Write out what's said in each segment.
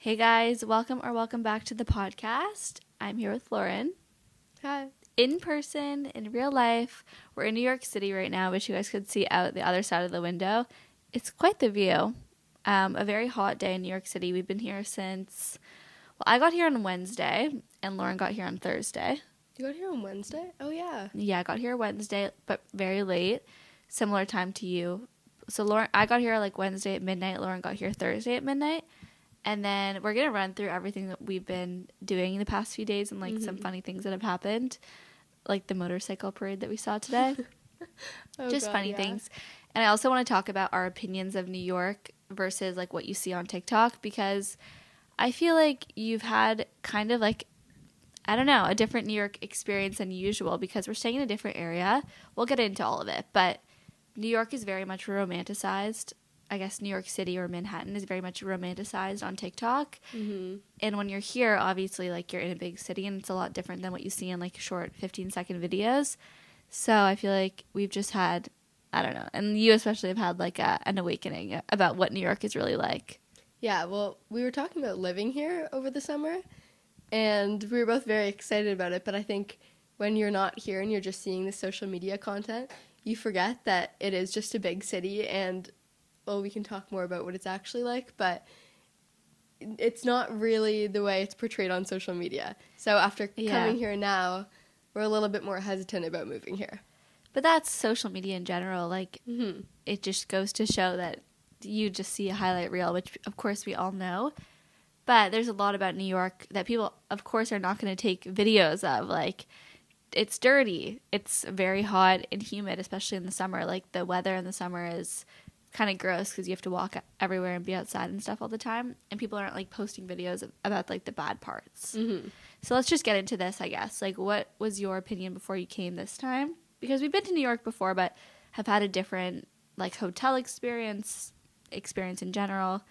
Hey guys, welcome back to the podcast. I'm here with Lauren. Hi. In person, in real life. We're in New York City right now, which you guys could see out the other side of the window. It's quite the view. A very hot day in New York City. We've been here since, I got here on Wednesday, and Lauren got here on Thursday. You got here on Wednesday? Oh, yeah. Yeah, I got here Wednesday, but very late. Similar time to you. So I got here like Wednesday at midnight. Lauren got here Thursday at midnight. And then we're going to run through everything that we've been doing the past few days and, like, some funny things that have happened, like the motorcycle parade that we saw today. Just funny things. And I also want to talk about our opinions of New York versus, like, what you see on TikTok, because I feel like you've had kind of, like, I don't know, a different New York experience than usual because we're staying in a different area. We'll get into all of it. But New York is very much romanticized. I guess New York City or Manhattan is very much romanticized on TikTok. Mm-hmm. And when you're here, obviously, like, you're in a big city, and it's a lot different than what you see in, like, short 15-second videos. So I feel like we've just had, I don't know, and you especially have had, like, an awakening about what New York is really like. Yeah, well, we were talking about living here over the summer, and we were both very excited about it, but I think when you're not here and you're just seeing the social media content, you forget that it is just a big city, and well, we can talk more about what it's actually like, but it's not really the way it's portrayed on social media. So after coming here now, we're a little bit more hesitant about moving here. But that's social media in general. Like, It just goes to show that you just see a highlight reel, which, of course, we all know. But there's a lot about New York that people, of course, are not going to take videos of. Like, it's dirty. It's very hot and humid, especially in the summer. Like, the weather in the summer is kind of gross because you have to walk everywhere and be outside and stuff all the time, and people aren't, like, posting videos about, like, the bad parts. So let's just get into this, I guess. Like, what was your opinion before you came this time? Because we've been to New York before, but have had a different, like, hotel experience in general.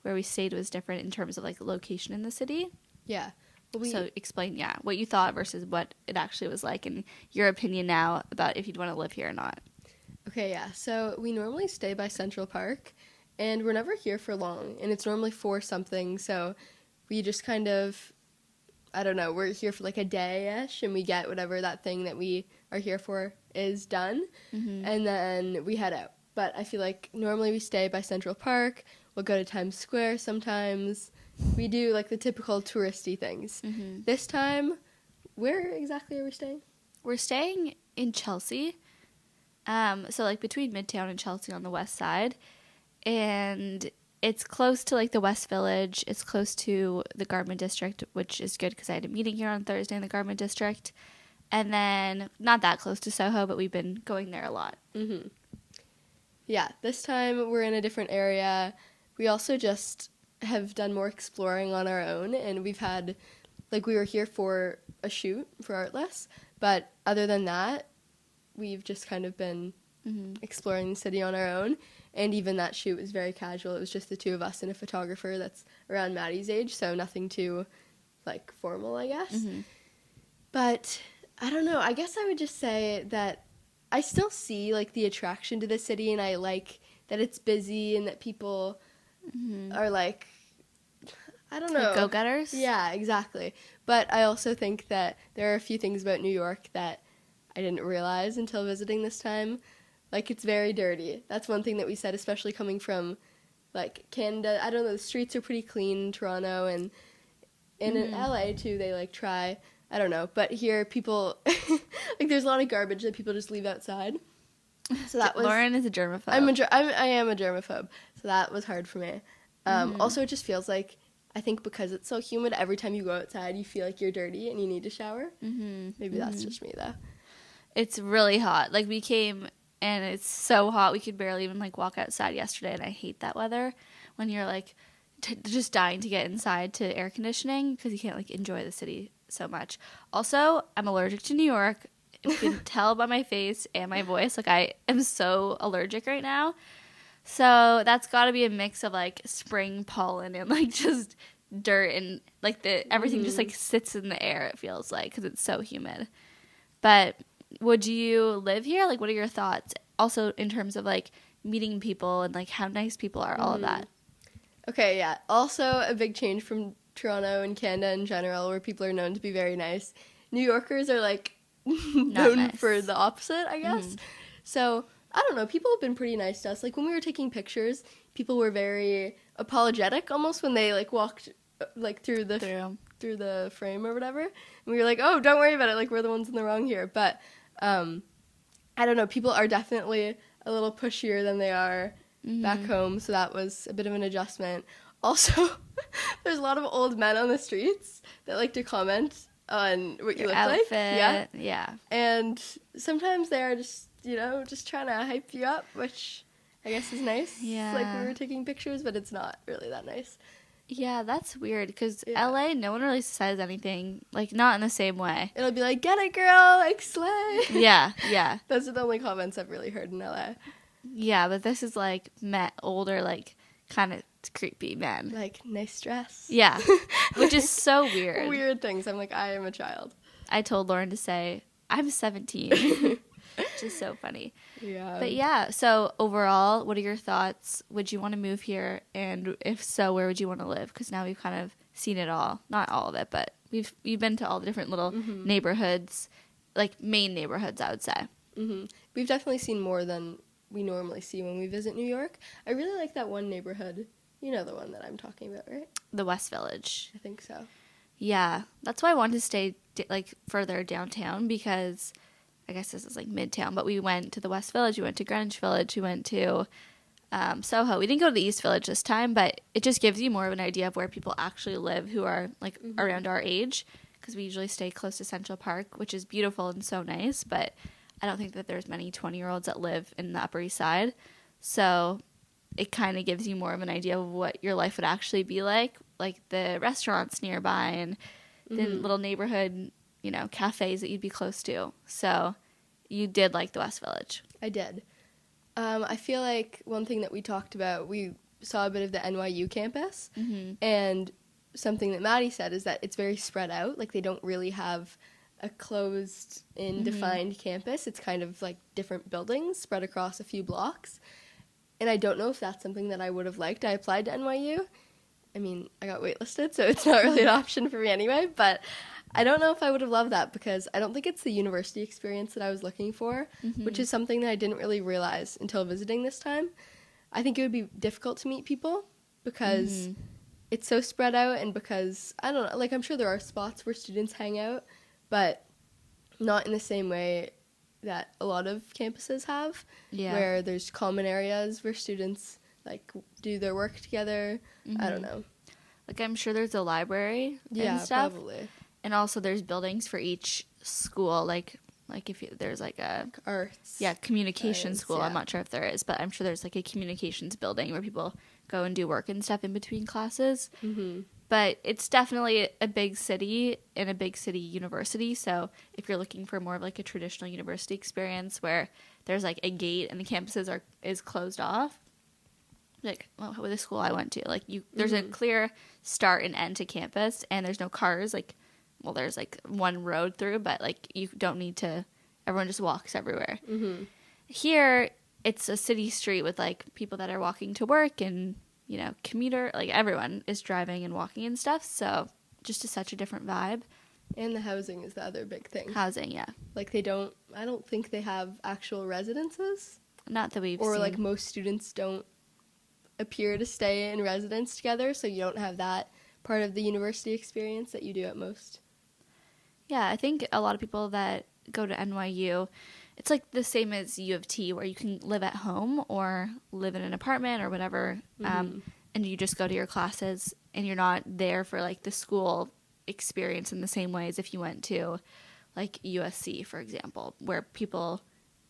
Where we stayed was different in terms of, like, location in the city. Yeah. Well, so explain, what you thought versus what it actually was like, and your opinion now about if you'd want to live here or not. Okay, yeah. So we normally stay by Central Park, and we're never here for long, and it's normally for something, so we just kind of, I don't know, we're here for like a day-ish, and we get whatever that thing that we are here for is done, and then we head out. But I feel like normally we stay by Central Park, we'll go to Times Square sometimes, we do like the typical touristy things. This time, where exactly are we staying? We're staying in Chelsea. So, like, between Midtown and Chelsea on the west side. And it's close to, like, the West Village. It's close to the Garment District, which is good because I had a meeting here on Thursday in the Garment District. And then not that close to Soho, but we've been going there a lot. Yeah, this time we're in a different area. We also just have done more exploring on our own, and we've had, like, we were here for a shoot for Artless, but other than that, we've just kind of been exploring the city on our own, and even that shoot was very casual. It was just the two of us and a photographer that's around Maddie's age, so nothing too, like, formal, I guess. But I don't know. I guess I would just say that I still see, like, the attraction to the city, and I like that it's busy and that people are, like, I don't know. Like go-getters? Yeah, exactly. But I also think that there are a few things about New York that I didn't realize until visiting this time. Like, it's very dirty. That's one thing that we said, especially coming from, like, Canada. I don't know, the streets are pretty clean in Toronto, and in LA, too, they, like, try. I don't know. But here, people, like, there's a lot of garbage that people just leave outside. So that was... Lauren is a germaphobe. I am a germaphobe, so that was hard for me. Also, it just feels like, I think because it's so humid, every time you go outside, you feel like you're dirty and you need to shower. Maybe that's just me, though. It's really hot. Like, we came, and it's so hot, we could barely even, like, walk outside yesterday, and I hate that weather when you're, like, just dying to get inside to air conditioning because you can't, like, enjoy the city so much. Also, I'm allergic to New York. You can tell by my face and my voice. Like, I am so allergic right now. So that's got to be a mix of, like, spring pollen and, like, just dirt and, like, everything just, like, sits in the air, it feels like, because it's so humid. But would you live here? Like, what are your thoughts? Also, in terms of, like, meeting people and, like, how nice people are, all of that. Okay, yeah. Also, a big change from Toronto and Canada in general, where people are known to be very nice. New Yorkers are, like, Not known nice. for the opposite, I guess. So, I don't know. People have been pretty nice to us. Like, when we were taking pictures, people were very apologetic almost when they, like, walked, like, through the frame or whatever. And we were like, oh, don't worry about it. Like, we're the ones in the wrong here. But, I don't know. People are definitely a little pushier than they are back home, so that was a bit of an adjustment. Also, there's a lot of old men on the streets that like to comment on what you Your look outfit, like. yeah. And sometimes they are just, just trying to hype you up, which I guess is nice. Yeah. Like we were taking pictures, but it's not really that nice. Yeah, that's weird because Yeah. LA, no one really says anything, like not in the same way. It'll be like, get it, girl, like slay. Yeah. Those are the only comments I've really heard in LA. Yeah, but this is like older, like kind of creepy men. Like, nice dress. Yeah, which is so weird. Weird things. I'm like, I am a child. I told Lauren to say, I'm 17, which is so funny. Yeah. But yeah, so overall, what are your thoughts? Would you want to move here? And if so, where would you want to live? Because now we've kind of seen it all. Not all of it, but we've been to all the different little neighborhoods, like main neighborhoods, I would say. Mm-hmm. We've definitely seen more than we normally see when we visit New York. I really like that one neighborhood. You know the one that I'm talking about, right? The West Village. I think so. Yeah, that's why I wanted to stay like further downtown because I guess this is like midtown. But we went to the West Village, we went to Greenwich Village, we went to Soho. We didn't go to the East Village this time, but it just gives you more of an idea of where people actually live who are like around our age because we usually stay close to Central Park, which is beautiful and so nice. But I don't think that there's many 20-year-olds that live in the Upper East Side, so it kind of gives you more of an idea of what your life would actually be like the restaurants nearby and the little neighborhood, cafes that you'd be close to. So you did like the West Village. I did. I feel like one thing that we talked about, we saw a bit of the NYU campus, and something that Maddie said is that it's very spread out. Like, they don't really have a closed-in, defined campus. It's kind of like different buildings spread across a few blocks. And I don't know if that's something that I would have liked. I applied to NYU. I mean, I got waitlisted, so it's not really an option for me anyway. But I don't know if I would have loved that because I don't think it's the university experience that I was looking for, which is something that I didn't really realize until visiting this time. I think it would be difficult to meet people because it's so spread out and because, I don't know, like I'm sure there are spots where students hang out, but not in the same way that a lot of campuses have, where there's common areas where students like do their work together. I don't know. Like I'm sure there's a library and stuff. Probably. And also there's buildings for each school, like if there's like a arts, communication science, school. I'm not sure if there is, but I'm sure there's like a communications building where people go and do work and stuff in between classes. But it's definitely a big city and a big city university. So if you're looking for more of like a traditional university experience where there's like a gate and the campuses is closed off, like with the school I went to, like there's a clear start and end to campus, and there's no cars. Like, well, there's like one road through, but like you don't need to. Everyone just walks everywhere. Here, it's a city street with like people that are walking to work and commuter, like everyone is driving and walking and stuff, so just such a different vibe. And the housing is the other big thing. Housing, yeah. Like I don't think they have actual residences. Not that we've seen. Or seen. like most students don't appear to stay in residence together, so you don't have that part of the university experience that you do at most. Yeah, I think a lot of people that go to NYU, it's like the same as U of T, where you can live at home or live in an apartment or whatever, and you just go to your classes, and you're not there for like the school experience in the same way as if you went to like USC, for example, where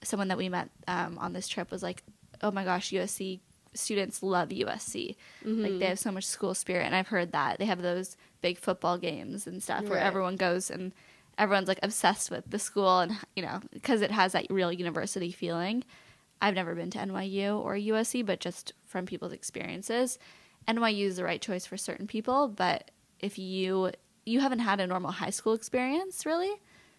someone that we met on this trip was like, oh my gosh, USC students love USC. Like they have so much school spirit, and I've heard that they have those big football games and stuff where everyone goes and everyone's like obsessed with the school, and because it has that real university feeling. I've never been to NYU or USC, but just from people's experiences, NYU is the right choice for certain people. But if you haven't had a normal high school experience really,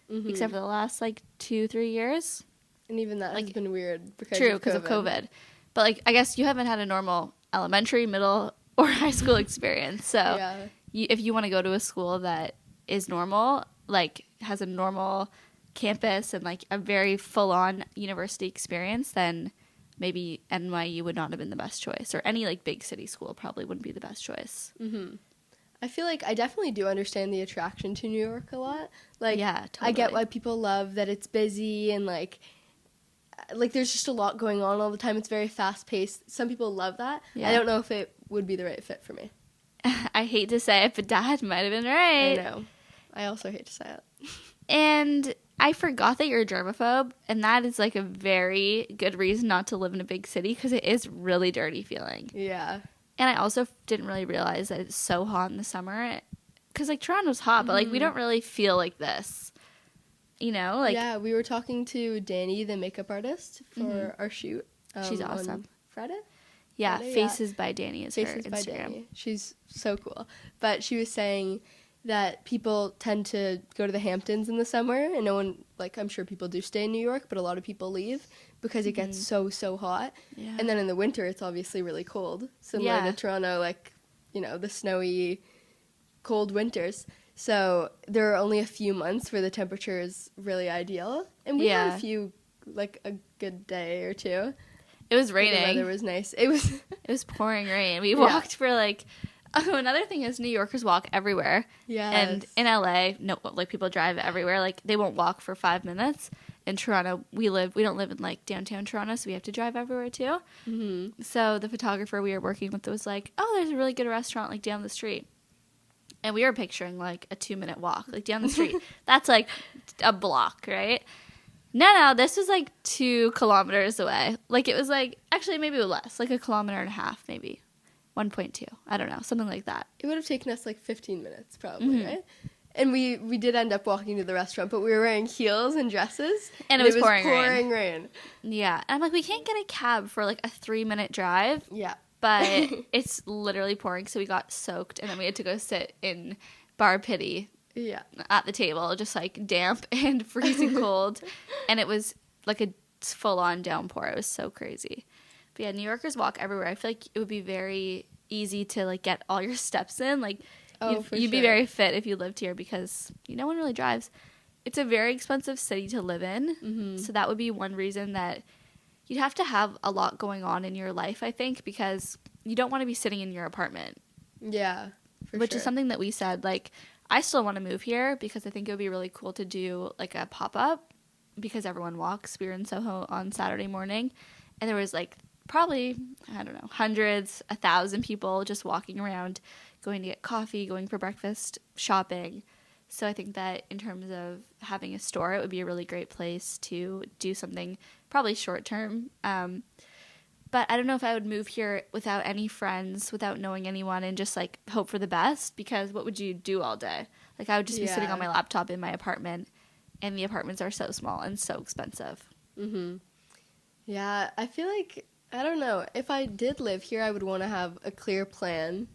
except for the last like 2-3 years, and even that has been weird because of COVID. But like I guess you haven't had a normal elementary, middle, or high school experience. So Yeah. if you want to go to a school that is normal, like has a normal campus and like a very full-on university experience, then maybe NYU would not have been the best choice, or any like big city school probably wouldn't be the best choice. Mm-hmm. I feel like I definitely do understand the attraction to New York a lot. Like, yeah, totally. I get why people love that it's busy and like there's just a lot going on all the time. It's very fast paced. Some people love that. Yeah. I don't know if it would be the right fit for me. I hate to say it, but Dad might have been right. I know. I also hate to say it. And I forgot that you're a germaphobe, and that is like a very good reason not to live in a big city, because it is really dirty feeling. Yeah. And I also didn't really realize that it's so hot in the summer, because like Toronto's hot, but like we don't really feel like this, you know? Like, yeah, we were talking to Danny, the makeup artist, for our shoot. She's awesome. On Friday? Yeah, Friday, Faces by Danny is Faces her by Instagram. Danny. She's so cool. But she was saying that people tend to go to the Hamptons in the summer, and no one, like, I'm sure people do stay in New York, but a lot of people leave because it gets so hot. Yeah. And then in the winter, it's obviously really cold, similar to Toronto, like, you know, the snowy, cold winters. So there are only a few months where the temperature is really ideal. And we had a few, like, a good day or two. It was raining. The weather was nice. It was pouring rain. We walked for like... Oh, another thing is New Yorkers walk everywhere. Yes. And in LA, no, like people drive everywhere. Like they won't walk for 5 minutes. In Toronto, we don't live in like downtown Toronto, so we have to drive everywhere too. Mm-hmm. So the photographer we were working with was like, "Oh, there's a really good restaurant like down the street," and we were picturing like a 2-minute walk like down the street. That's like a block, right? No, this was like 2 kilometers away. Like it was like actually maybe less, like 1.5 kilometers, maybe. 1.2. I don't know. Something like that. It would have taken us like 15 minutes probably, right? And we did end up walking to the restaurant, but we were wearing heels and dresses. And it was pouring rain. Yeah. And I'm like, we can't get a cab for like a 3-minute drive. Yeah. But it's literally pouring, so we got soaked. And then we had to go sit in Bar Pity at the table, just like damp and freezing cold. And it was like a full-on downpour. It was so crazy. But yeah, New Yorkers walk everywhere. I feel like it would be very easy to like get all your steps in. Like you'd be very fit if you lived here, because no one really drives. It's a very expensive city to live in. Mm-hmm. So that would be one reason that you'd have to have a lot going on in your life, I think, because you don't want to be sitting in your apartment. Yeah, which is something that we said. Like, I still want to move here because I think it would be really cool to do like a pop-up, because everyone walks. We were in Soho on Saturday morning, and there was like probably, I don't know, hundreds, 1,000 people just walking around, going to get coffee, going for breakfast, shopping. So I think that in terms of having a store, it would be a really great place to do something probably short term. But I don't know if I would move here without any friends, without knowing anyone, and just like hope for the best, because what would you do all day? Like I would just be sitting on my laptop in my apartment, and the apartments are so small and so expensive. Mm-hmm. Yeah, I feel like, I don't know, if I did live here, I would want to have a clear plan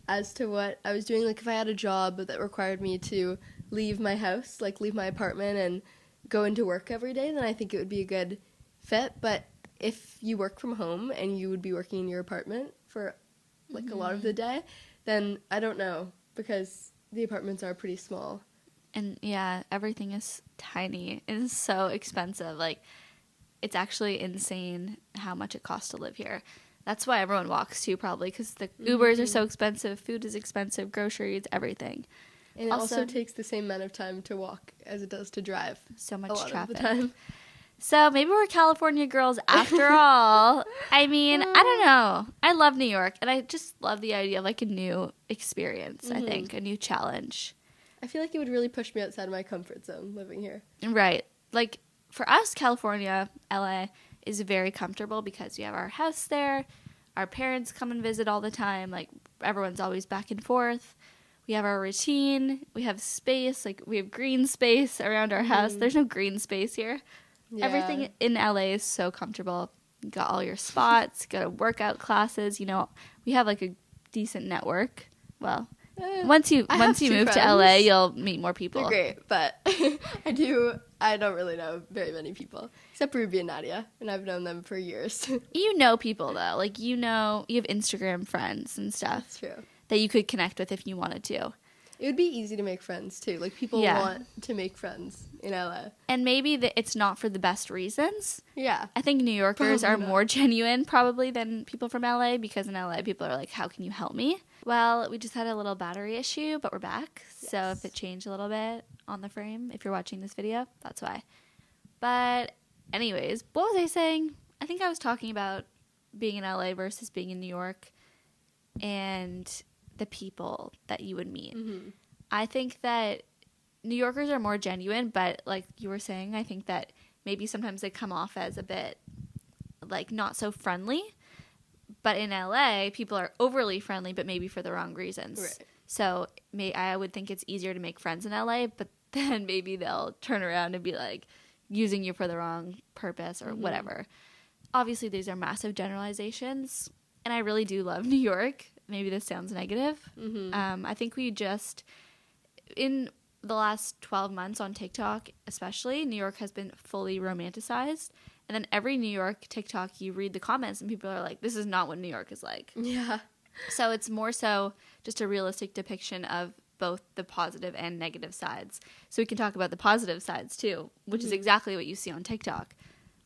as to what I was doing. Like if I had a job that required me to leave my house, like leave my apartment and go into work every day, then I think it would be a good fit. But if you work from home and you would be working in your apartment for like a lot of the day, then I don't know, because the apartments are pretty small. And yeah, everything is tiny. It is so expensive. Like, it's actually insane how much it costs to live here. That's why everyone walks too, probably, because the Ubers are so expensive, food is expensive, groceries, everything. And it also takes the same amount of time to walk as it does to drive. So much traffic. Of the time. So maybe we're California girls after all. I mean, I don't know. I love New York, and I just love the idea of like a new experience, I think, a new challenge. I feel like it would really push me outside of my comfort zone living here. Right. Like, for us, California, LA, is very comfortable because we have our house there. Our parents come and visit all the time. Like, everyone's always back and forth. We have our routine. We have space. Like, we have green space around our house. There's no green space here. Yeah. Everything in LA is so comfortable. You got all your spots, go to workout classes. You know, we have, like, a decent network. Well, once you move to LA, you'll meet more people. They're great, but I I don't really know very many people, except Ruby and Nadia, and I've known them for years. You know people, though. Like, you have Instagram friends and stuff. That's true. That you could connect with if you wanted to. It would be easy to make friends, too. Like, people want to make friends in LA. And maybe it's not for the best reasons. Yeah. I think New Yorkers are more genuine, probably, than people from LA, because in LA, people are like, how can you help me? Well, we just had a little battery issue, but we're back. Yes. So if it changed a little bit on the frame, if you're watching this video, that's why. But anyways, what was I saying? I think I was talking about being in LA versus being in New York and the people that you would meet. Mm-hmm. I think that New Yorkers are more genuine, but like you were saying, I think that maybe sometimes they come off as a bit like not so friendly. But in LA, people are overly friendly, but maybe for the wrong reasons. Right. So I would think it's easier to make friends in LA, but then maybe they'll turn around and be like using you for the wrong purpose or whatever. Obviously, these are massive generalizations, and I really do love New York. Maybe this sounds negative. I think we just, in the last 12 months on TikTok especially, New York has been fully romanticized. And then every New York TikTok, you read the comments and people are like, this is not what New York is like. Yeah. So it's more so just a realistic depiction of both the positive and negative sides. So we can talk about the positive sides too, which is exactly what you see on TikTok.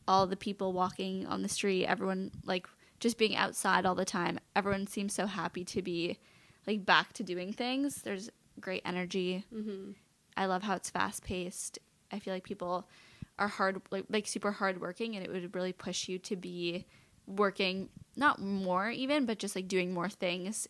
All the people walking on the street, everyone like just being outside all the time. Everyone seems so happy to be like back to doing things. There's great energy. I love how it's fast paced. I feel like people are like super hardworking, and it would really push you to be working not more even, but just like doing more things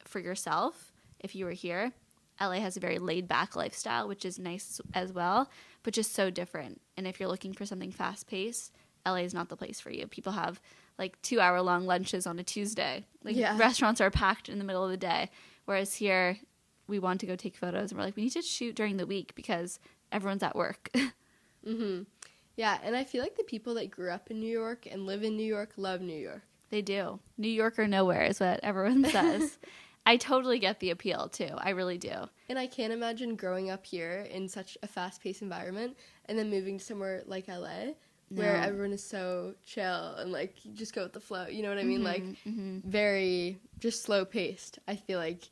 for yourself. If you were here, LA has a very laid back lifestyle, which is nice as well, but just so different. And if you're looking for something fast paced, LA is not the place for you. People have like 2-hour-long lunches on a Tuesday. Like restaurants are packed in the middle of the day, whereas here we want to go take photos and we're like, we need to shoot during the week because everyone's at work. Yeah, and I feel like the people that grew up in New York and live in New York love New York. They do. New York or nowhere is what everyone says. I totally get the appeal, too. I really do. And I can't imagine growing up here in such a fast-paced environment and then moving to somewhere like LA where everyone is so chill and, like, you just go with the flow. You know what I mean? Like, very just slow-paced. I feel like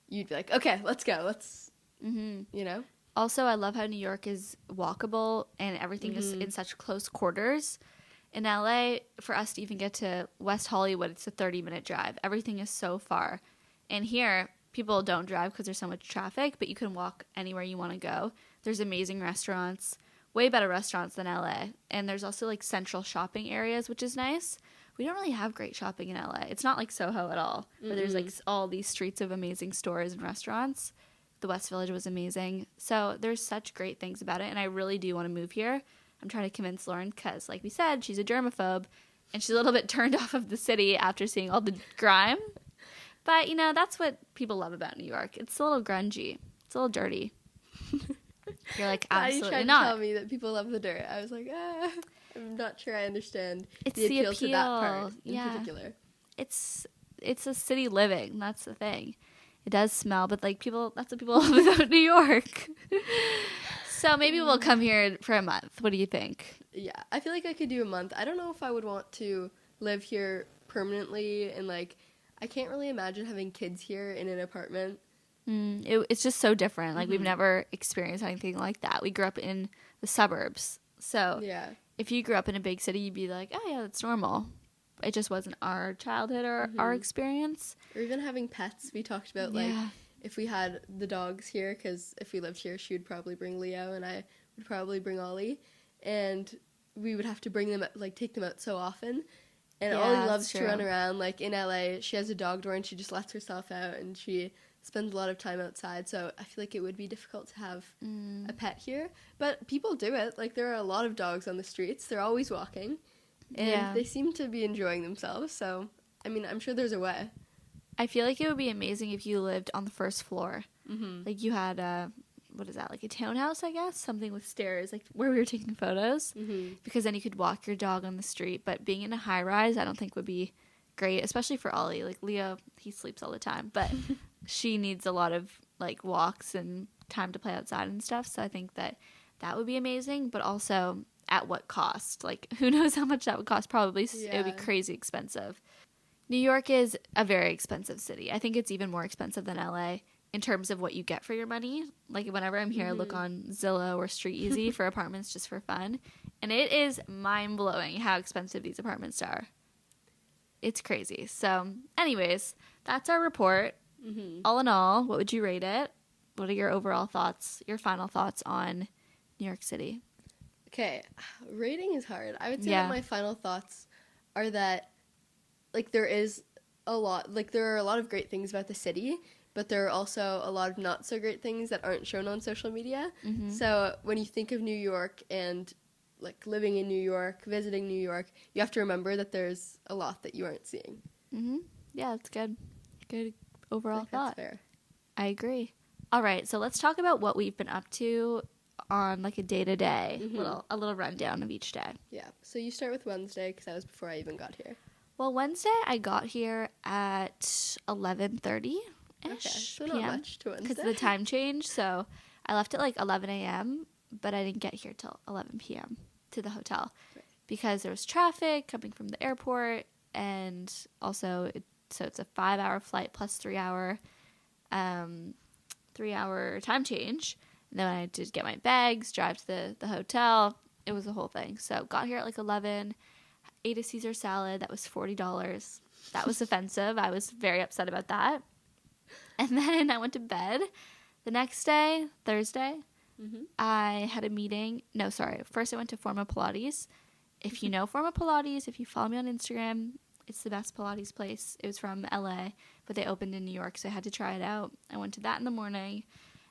you'd be like, okay, let's go. Let's, you know? Also, I love how New York is walkable and everything is in such close quarters. In LA, for us to even get to West Hollywood, it's a 30-minute drive. Everything is so far. And here, people don't drive because there's so much traffic, but you can walk anywhere you want to go. There's amazing restaurants, way better restaurants than LA. And there's also like central shopping areas, which is nice. We don't really have great shopping in LA. It's not like Soho at all, where there's like all these streets of amazing stores and restaurants. The West Village was amazing. So there's such great things about it, and I really do want to move here. I'm trying to convince Lauren because, like we said, she's a germaphobe, and she's a little bit turned off of the city after seeing all the grime. But, you know, that's what people love about New York. It's a little grungy. It's a little dirty. You're like, absolutely you not. To tell me that people love the dirt. I was like, I'm not sure I understand the appeal to that part in particular. It's a city living. That's the thing. It does smell, but like that's what people love about New York. So maybe we'll come here for a month. What do you think? Yeah, I feel like I could do a month. I don't know if I would want to live here permanently, and like I can't really imagine having kids here in an apartment. It's just so different. Like we've never experienced anything like that. We grew up in the suburbs, so if you grew up in a big city, you'd be like, oh yeah, that's normal. It just wasn't our childhood or our experience. Or even having pets. We talked about, like, if we had the dogs here, because if we lived here, she would probably bring Leo, and I would probably bring Ollie. And we would have to bring them, like, take them out so often. And Ollie loves to run around. Like, in LA, she has a dog door, and she just lets herself out, and she spends a lot of time outside. So I feel like it would be difficult to have a pet here. But people do it. Like, there are a lot of dogs on the streets. They're always walking. And they seem to be enjoying themselves, so, I mean, I'm sure there's a way. I feel like it would be amazing if you lived on the first floor. Like, you had what is that, like a townhouse, I guess? Something with stairs, like where we were taking photos. Because then you could walk your dog on the street. But being in a high-rise, I don't think would be great, especially for Ollie. Like, Leo, he sleeps all the time, but she needs a lot of, like, walks and time to play outside and stuff, so I think that that would be amazing. But also, at what cost? Like, who knows how much that would cost? Probably it would be crazy expensive. New York is a very expensive city. I think it's even more expensive than LA in terms of what you get for your money. Like, whenever I'm here, I look on Zillow or Street Easy for apartments just for fun. And it is mind-blowing how expensive these apartments are. It's crazy. So, anyways, that's our report. All in all, what would you rate it? What are your overall thoughts, your final thoughts on New York City? Okay, rating is hard. I would say that my final thoughts are that, like, there are a lot of great things about the city, but there are also a lot of not so great things that aren't shown on social media. So when you think of New York and, like, living in New York, visiting New York, you have to remember that there's a lot that you aren't seeing. Yeah, that's good. Good overall thought. That's fair. I agree. All right, so let's talk about what we've been up to on, like, a day-to-day, a little rundown of each day. Yeah, so you start with Wednesday, because that was before I even got here. Well, Wednesday I got here at 11:30-ish Okay, so p.m. not much to Wednesday. Because of the time change, so I left at, like, 11 a.m., but I didn't get here till 11 p.m. to the hotel because there was traffic coming from the airport, and also so it's a 5-hour flight plus 3-hour time change. And then I had to get my bags, drive to the hotel. It was a whole thing. So got here at like 11, ate a Caesar salad that was $40. That was offensive. I was very upset about that. And then I went to bed. The next day, Thursday, I had a meeting. No, sorry. First I went to Forma Pilates. If you know Forma Pilates, if you follow me on Instagram, it's the best Pilates place. It was from LA, but they opened in New York, so I had to try it out. I went to that in the morning,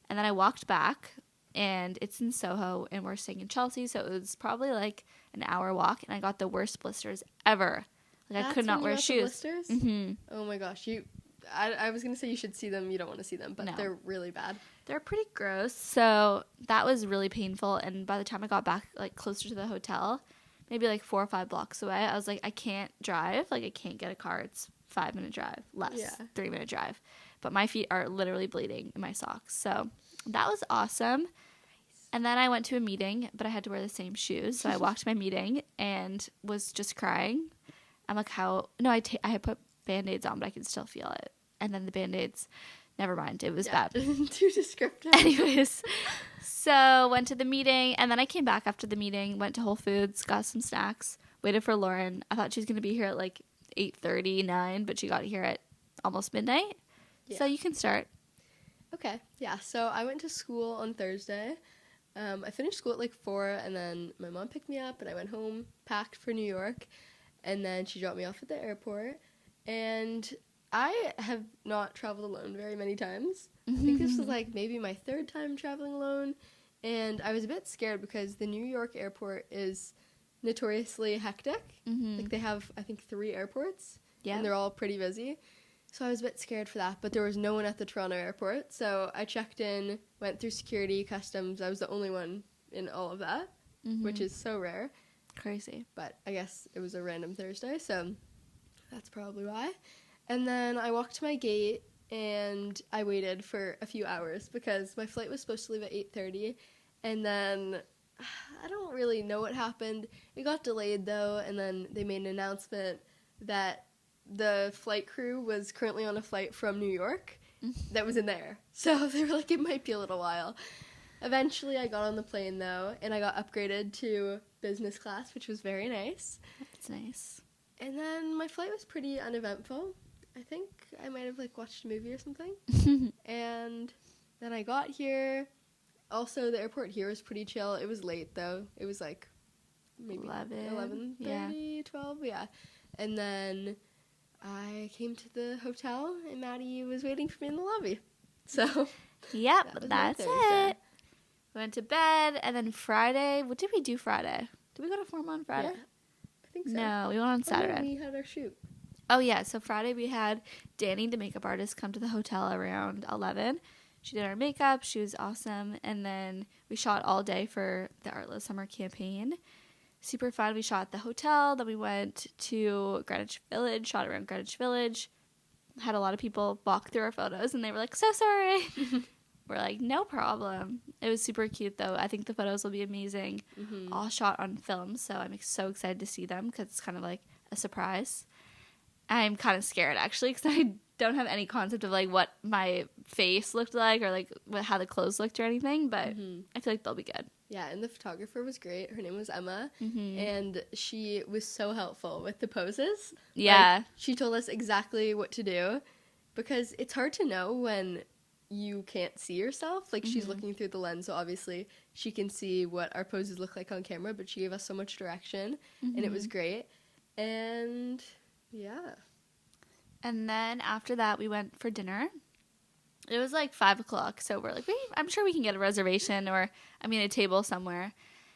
and then I walked back, and it's in Soho, and we're staying in Chelsea, so it was probably like an hour walk, and I got the worst blisters ever. Like, I could not wear shoes. Blisters? Oh my gosh, I was gonna say you should see them. You don't want to see them, but they're really bad. They're pretty gross. So that was really painful. And by the time I got back, like, closer to the hotel, maybe like 4 or 5 blocks away, I was like, I can't drive. Like, I can't get a car. It's 5-minute drive, less 3-minute drive. But my feet are literally bleeding in my socks. So that was awesome. Nice. And then I went to a meeting, but I had to wear the same shoes. So I walked to my meeting and was just crying. I'm like, how? No, I had put Band-Aids on, but I could still feel it. And then the Band-Aids, never mind, it was bad. Too descriptive. Anyways, so went to the meeting, and then I came back after the meeting, went to Whole Foods, got some snacks, waited for Lauren. I thought she was going to be here at like 8:30, 9, but she got here at almost midnight. Yeah. So you can start. Okay, yeah, so I went to school on Thursday. I finished school at like 4, and then my mom picked me up, and I went home, packed for New York, and then she dropped me off at the airport, and I have not traveled alone very many times. I think this was like maybe my 3rd time traveling alone, and I was a bit scared because the New York airport is notoriously hectic. Like, they have, I think, 3 airports, and they're all pretty busy. So I was a bit scared for that, but there was no one at the Toronto airport, so I checked in, went through security, customs. I was the only one in all of that, which is so rare. Crazy. But I guess it was a random Thursday, so that's probably why. And then I walked to my gate, and I waited for a few hours because my flight was supposed to leave at 8:30, and then I don't really know what happened. It got delayed, though, and then they made an announcement that the flight crew was currently on a flight from New York that was in there. So they were like, it might be a little while. Eventually, I got on the plane, though, and I got upgraded to business class, which was very nice. That's nice. And then my flight was pretty uneventful. I think I might have, like, watched a movie or something. And then I got here. Also, the airport here was pretty chill. It was late, though. It was, like, maybe 11:30, 12, yeah. And then I came to the hotel, and Maddie was waiting for me in the lobby. So, yep, that's it. We went to bed, and then Friday, what did we do Friday? Did we go to Forma on Friday? Yeah, I think so. No, we went on Saturday. No, we had our shoot. Oh, yeah, so Friday we had Danny, the makeup artist, come to the hotel around 11. She did our makeup. She was awesome. And then we shot all day for the Artless Summer campaign. Super fun. We shot at the hotel. Then we went to Greenwich Village, shot around Greenwich Village. Had a lot of people walk through our photos, and they were like, so sorry. we're like, no problem. It was super cute, though. I think the photos will be amazing. All shot on film, so I'm so excited to see them because it's kind of like a surprise. I'm kind of scared, actually, because I don't have any concept of, like, what my face looked like or, like, how the clothes looked or anything, but I feel like they'll be good. Yeah, and the photographer was great. Her name was Emma, and she was so helpful with the poses. Yeah. Like, she told us exactly what to do, because it's hard to know when you can't see yourself. Like, she's looking through the lens, so obviously she can see what our poses look like on camera, but she gave us so much direction, and it was great. And, yeah. And then after that, we went for dinner. It was like 5 o'clock, so we're like, I'm sure we can get a reservation or, a table somewhere.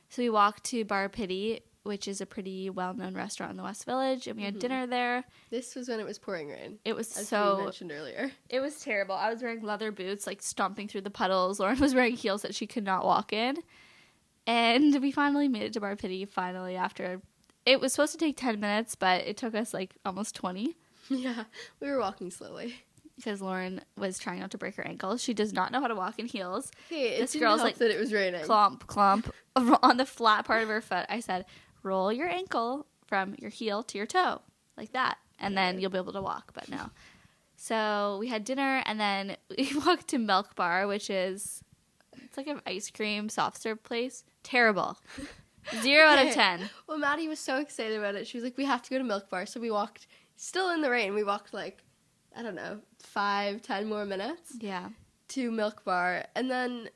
So we walked to Bar Pity, which is a pretty well-known restaurant in the West Village, and we had dinner there. This was when it was pouring rain. It was as you mentioned earlier. It was terrible. I was wearing leather boots, like stomping through the puddles. Lauren was wearing heels that she could not walk in. And we finally made it to Bar Pity, after. It was supposed to take 10 minutes, but it took us like almost 20. Yeah, we were walking slowly. Because Lauren was trying not to break her ankle. She does not know how to walk in heels. Hey, this girl's like that it was raining. Clomp on the flat part of her foot. I said, roll your ankle from your heel to your toe, like that, and then you'll be able to walk. But no. So we had dinner, and then we walked to Milk Bar, which is it's like an ice cream soft serve place. Terrible. 0 out of 10. Well, Maddie was so excited about it. She was like, we have to go to Milk Bar. So we walked, still in the rain. We walked like, I don't know, 5-10 more minutes. Yeah. To Milk Bar. And then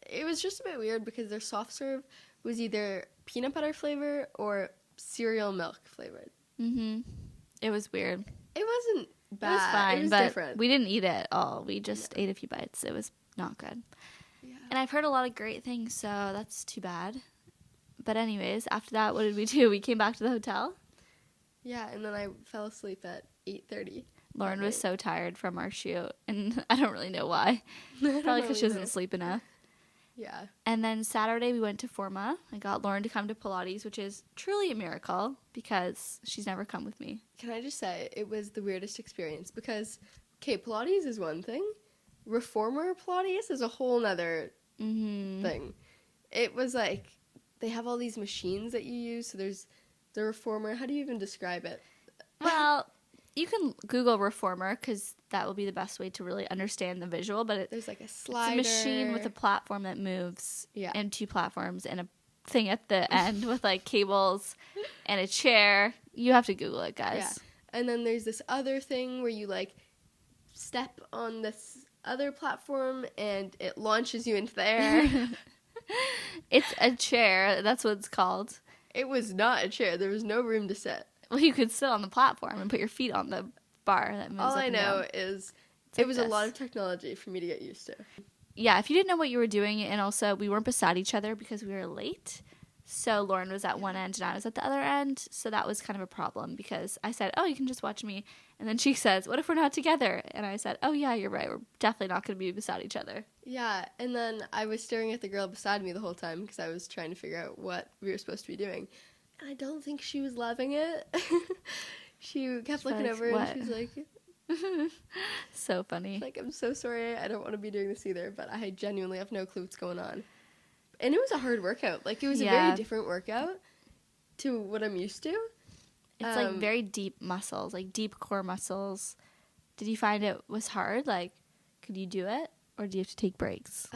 it was just a bit weird because their soft serve was either peanut butter flavor or cereal milk flavored. It was weird. It wasn't bad. It was fine, it was but different. We didn't eat it at all. We just ate a few bites. It was not good. Yeah. And I've heard a lot of great things, so that's too bad. But anyways, after that, what did we do? We came back to the hotel. Yeah, and then I fell asleep at 8:30. Lauren was so tired from our shoot, and I don't really know why. Probably because she doesn't sleep enough. Yeah. And then Saturday, we went to Forma. I got Lauren to come to Pilates, which is truly a miracle because she's never come with me. Can I just say, it was the weirdest experience because, okay, Pilates is one thing. Reformer Pilates is a whole nother thing. It was like, they have all these machines that you use, so there's the Reformer. How do you even describe it? Well, you can Google Reformer because that will be the best way to really understand the visual. But there's like a slider. It's a machine with a platform that moves, and 2 platforms and a thing at the end with like cables and a chair. You have to Google it, guys. Yeah. And then there's this other thing where you like step on this other platform and it launches you into the air. It's a chair. That's what it's called. It was not a chair. There was no room to sit. Well, you could sit on the platform and put your feet on the bar that moves. All up I and know down. is it's it like was this. a lot of technology for me to get used to. Yeah, if you didn't know what you were doing, and also we weren't beside each other because we were late. So Lauren was at one end and I was at the other end. So that was kind of a problem because I said, oh, you can just watch me. And then she says, what if we're not together? And I said, oh, yeah, you're right. We're definitely not going to be beside each other. Yeah, and then I was staring at the girl beside me the whole time because I was trying to figure out what we were supposed to be doing. And I don't think she was loving it. She kept looking over and she was like... So funny. Like, I'm so sorry. I don't want to be doing this either, but I genuinely have no clue what's going on. And it was a hard workout. Like, it was a very different workout to what I'm used to. It's like very deep muscles, like deep core muscles. Did you find it was hard? Like, could you do it? Or do you have to take breaks?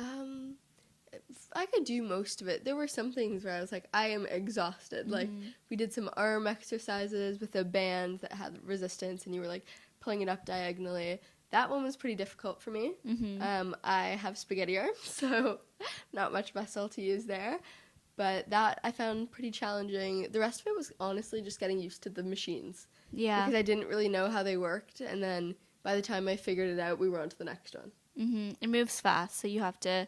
I could do most of it. There were some things where I was like, I am exhausted. Like, we did some arm exercises with a band that had resistance, and you were, like, pulling it up diagonally. That one was pretty difficult for me. I have spaghetti arms, so not much muscle to use there. But that I found pretty challenging. The rest of it was honestly just getting used to the machines. Yeah. Because I didn't really know how they worked, and then by the time I figured it out, we were on to the next one. It moves fast, so you have to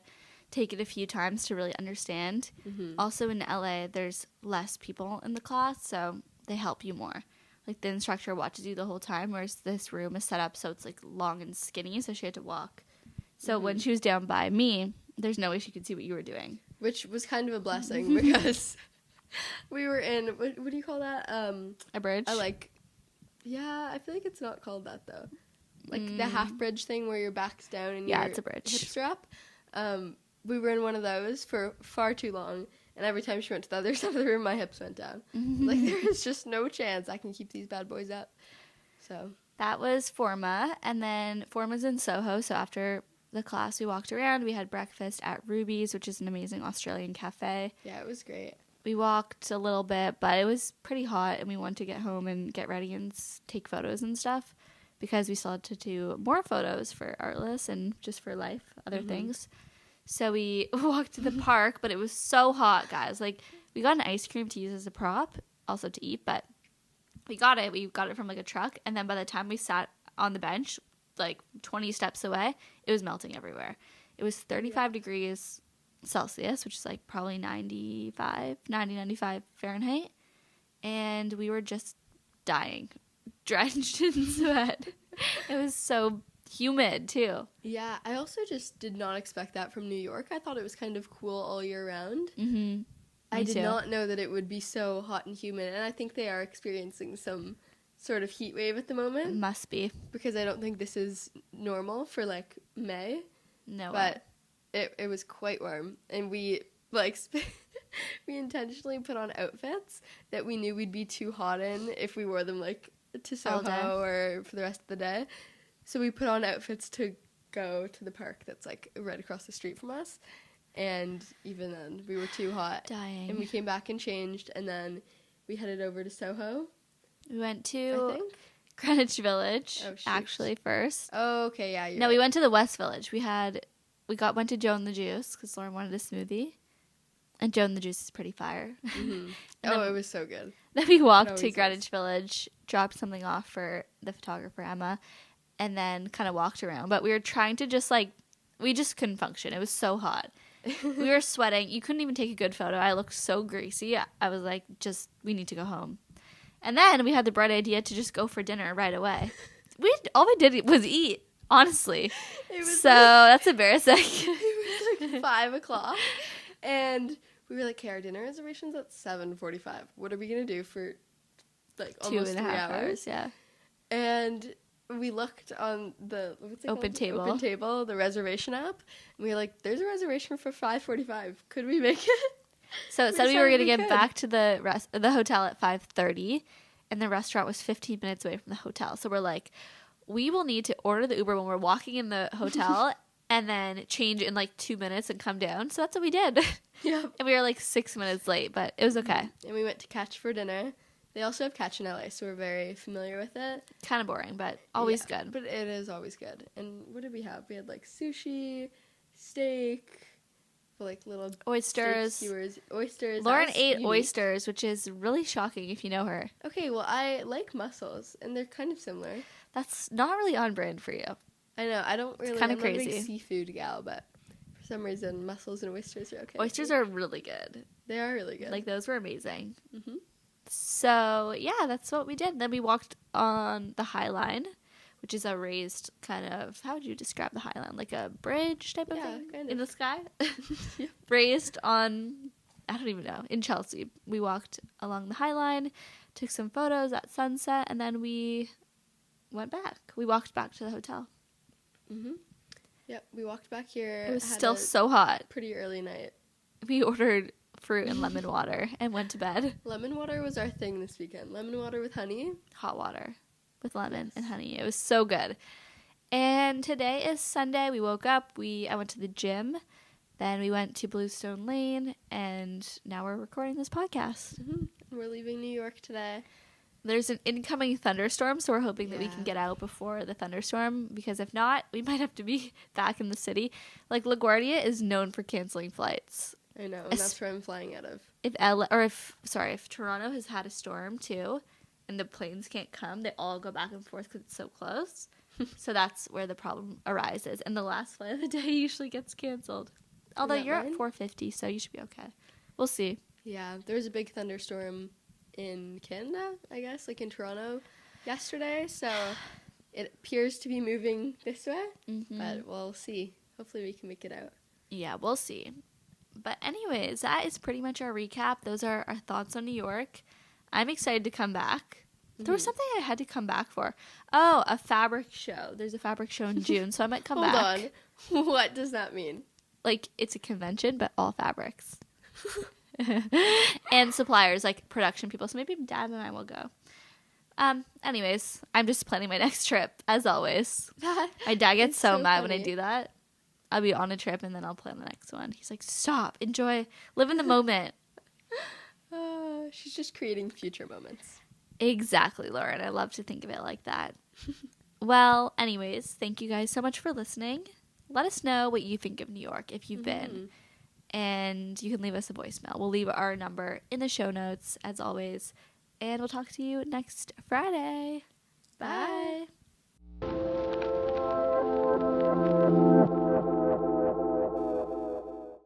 take it a few times to really understand. Also in LA, there's less people in the class, so they help you more. Like, the instructor watches you the whole time, whereas this room is set up so it's, like, long and skinny, so she had to walk. So when she was down by me, there's no way she could see what you were doing. Which was kind of a blessing because we were in, what do you call that? A bridge? I feel like it's not called that, though. Like, the half bridge thing where your back's down and it's a bridge. Hips are up. We were in one of those for far too long, and every time she went to the other side of the room, my hips went down. Like, there is just no chance I can keep these bad boys up. So that was Forma, and then Forma's in Soho, so after the class we walked around. We had breakfast at Ruby's, which is an amazing Australian cafe. Yeah, it was great. We walked a little bit, but it was pretty hot, and we wanted to get home and get ready and take photos and stuff because we still had to do more photos for Artlist and just for life, other things. So we walked to the park, but it was so hot, guys. Like, we got an ice cream to use as a prop, also to eat, but we got it. We got it from, like, a truck, and then by the time we sat on the bench, like 20 steps away, it was melting everywhere. It was 35 degrees Celsius, which is like probably 90, 95 Fahrenheit. And we were just dying, drenched in sweat. It was so humid too. Yeah, I also just did not expect that from New York. I thought it was kind of cool all year round. I did not know that it would be so hot and humid, and I think they are experiencing some sort of heat wave at the moment. It must be. Because I don't think this is normal for, like, May. No. But it was quite warm. And we, like, we intentionally put on outfits that we knew we'd be too hot in if we wore them, like, to Soho or for the rest of the day. So we put on outfits to go to the park that's, like, right across the street from us. And even then, we were too hot. Dying. And we came back and changed, and then we headed over to Soho. We went to Greenwich Village, actually, first. Oh, okay, yeah. No, we went to the West Village. Went to Joe and the Juice because Lauren wanted a smoothie. And Joe and the Juice is pretty fire. It was so good. Then we walked to Greenwich Village, dropped something off for the photographer, Emma, and then kind of walked around. But we were trying to just, like, we just couldn't function. It was so hot. We were sweating. You couldn't even take a good photo. I looked so greasy. I was like, we need to go home. And then we had the bright idea to just go for dinner right away. All we did was eat, honestly. That's embarrassing. It was like 5 o'clock. And we were like, okay, our dinner reservation's at 7:45. What are we going to do for, like, almost 3 hours? Yeah. And we looked on the Open Table, the reservation app. And we were like, there's a reservation for 5:45. Could we make it? So it said we were going to get back to the hotel at 5:30, and the restaurant was 15 minutes away from the hotel. So we're like, we will need to order the Uber when we're walking in the hotel and then change in like 2 minutes and come down. So that's what we did. Yeah. And we were like 6 minutes late, but it was okay. And we went to Catch for dinner. They also have Catch in LA, so we're very familiar with it. Kind of boring, but always good. But it is always good. And what did we have? We had like sushi, steak, like little oysters. Oysters. Lauren ate oysters, which is really shocking if you know her. Okay, well, I like mussels, and they're kind of similar. That's not really on brand for you. I know. I don't really. It's kind of crazy. I'm not a big seafood gal, but for some reason, mussels and oysters are okay. Oysters are really good. They are really good. Like, those were amazing. So, yeah, that's what we did. Then we walked on the High Line, which is a raised kind of, how would you describe the High Line? Like a bridge type of thing kind of. In the sky? Yeah. Raised on, I don't even know, in Chelsea. We walked along the High Line, took some photos at sunset, and then we went back. We walked back to the hotel. Yep, we walked back here. It was still so hot. Pretty early night. We ordered fruit and lemon water and went to bed. Lemon water was our thing this weekend. Lemon water with honey. Hot water with lemon and honey. It was so good. And today is Sunday. We woke up. I went to the gym. Then we went to Bluestone Lane. And now we're recording this podcast. We're leaving New York today. There's an incoming thunderstorm, so we're hoping that we can get out before the thunderstorm. Because if not, we might have to be back in the city. Like, LaGuardia is known for canceling flights. I know, and that's where I'm flying out of. If Toronto has had a storm too, and the planes can't come, they all go back and forth because it's so close. So that's where the problem arises. And the last flight of the day usually gets canceled. Although you're at 4:50, so you should be okay. We'll see. Yeah, there was a big thunderstorm in Canada, I guess, like in Toronto yesterday. So it appears to be moving this way, but we'll see. Hopefully we can make it out. Yeah, we'll see. But anyways, that is pretty much our recap. Those are our thoughts on New York. I'm excited to come back. There was something I had to come back for. Oh, a fabric show. There's a fabric show in June, so I might come back. Hold on. What does that mean? like it's a convention, but all fabrics. And suppliers, like production people. So maybe Dad and I will go. Anyways, I'm just planning my next trip, as always. My dad gets so mad when I do that. I'll be on a trip and then I'll plan the next one. He's like, stop, enjoy, live in the moment. She's just creating future moments. Exactly, Lauren. I love to think of it like that. Well, anyways, thank you guys so much for listening. Let us know what you think of New York if you've been. And you can leave us a voicemail. We'll leave our number in the show notes, as always. And we'll talk to you next Friday. Bye.